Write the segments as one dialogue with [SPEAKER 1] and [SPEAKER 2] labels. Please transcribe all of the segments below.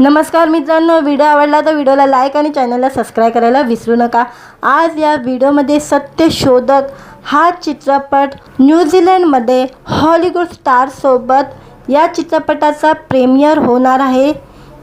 [SPEAKER 1] नमस्कार मित्रांनो, व्हिडिओ आवडला तर व्हिडिओला लाईक आणि चॅनलला सबस्क्राइब करायला विसरू नका। आज या व्हिडिओमध्ये सत्यशोधक हा चित्रपट न्यूझीलंडमध्ये हॉलिवूड स्टार सोबत या चित्रपटाचा प्रीमियर होणार आहे।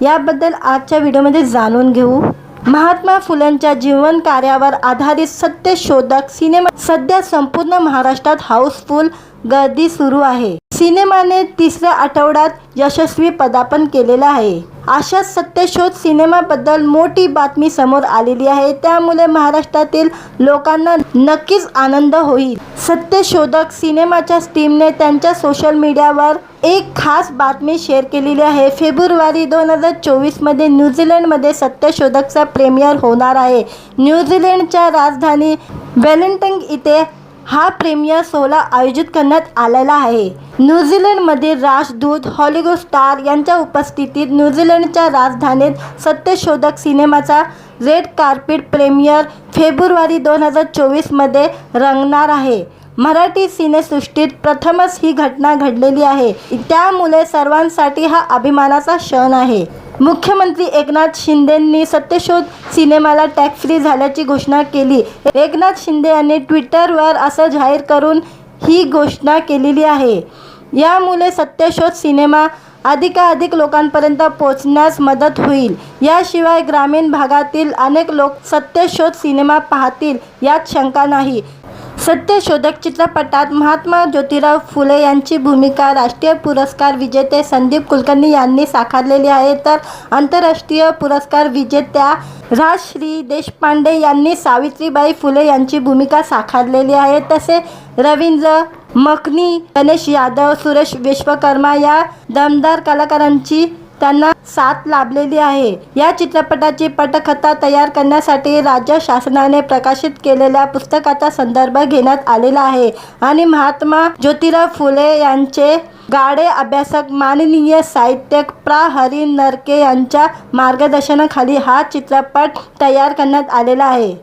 [SPEAKER 1] याबद्दल आजच्या व्हिडिओमध्ये जाणून घेऊ। महात्मा फुलेंच्या जीवन कार्यावर आधारित सत्यशोधक सिनेमा सध्या संपूर्ण महाराष्ट्रात हाऊसफुल गर्दी सुरू आहे। सिनेमाने तिसऱ्या आठवड्यात यशस्वी पदार्पण केलेले आहे। अशाच सत्यशोध सिनेमाबद्दल मोठी बातमी समोर आलेली आहे, त्यामुळे महाराष्ट्रातील लोकांना नक्कीच आनंद होईल। सत्यशोधक सिनेमाच्या टीमने त्यांच्या सोशल मीडियावर एक खास बातमी शेअर केलेली आहे। फेब्रुवारी 2024 मध्ये न्यूझीलंडमध्ये सत्यशोधकचा प्रीमियर होणार आहे। न्यूझीलंडच्या राजधानी वेलिंग्टन इथे हा प्रीमियर सोहळा आयोजित करण्यात आलेला आहे। न्यूझीलंडमधील राजदूत हॉलिवूड स्टार यांच्या उपस्थितीत न्यूझीलंडच्या राजधानीत सत्यशोधक सिनेमाचा रेड कार्पेट प्रीमियर फेब्रुवारी 2024 मध्ये रंगणार आहे। मराठी सिनेसृष्टीत प्रथमच ही घटना घडलेली आहे, त्यामुळे सर्वांसाठी हा अभिमानाचा क्षण आहे। मुख्यमंत्री एकनाथ शिंदेंनी सत्यशोध सिनेमाला टॅक्स फ्री झाल्याची घोषणा केली। एकनाथ शिंदे यांनी ट्विटरवर असं जाहीर करून ही घोषणा केलेली आहे। यामुळे सत्यशोध सिनेमा अधिकाधिक लोकांपर्यंत पोहोचण्यास मदत होईल। याशिवाय ग्रामीण भागातील अनेक लोक सत्यशोध सिनेमा पाहतील यात शंका नाही। सत्यशोधक चित्रपटात महात्मा ज्योतिराव फुले यांची भूमिका राष्ट्रीय पुरस्कार विजेते संदीप कुलकर्णी यांनी साकारलेली आहे, तर आंतरराष्ट्रीय पुरस्कार विजेत्या राजश्री देशपांडे यांनी सावित्रीबाई फुले यांची भूमिका साकारलेली आहे। तसे रवींद्र मखनी, गणेश यादव, सुरेश विश्वकर्मा या दमदार कलाकारांची त्यांना साथ लाभलेली आहे। या चित्रपटाची पटकथा तयार करण्यासाठी राज्य शासनाने प्रकाशित केलेल्या पुस्तकाचा संदर्भ घेण्यात आलेला आहे आणि महात्मा ज्योतिराव फुले यांचे गाढे अभ्यासक माननीय साहित्यिक प्रा. हरी नरके यांच्या मार्गदर्शनाखाली हा चित्रपट तयार करण्यात आलेला आहे।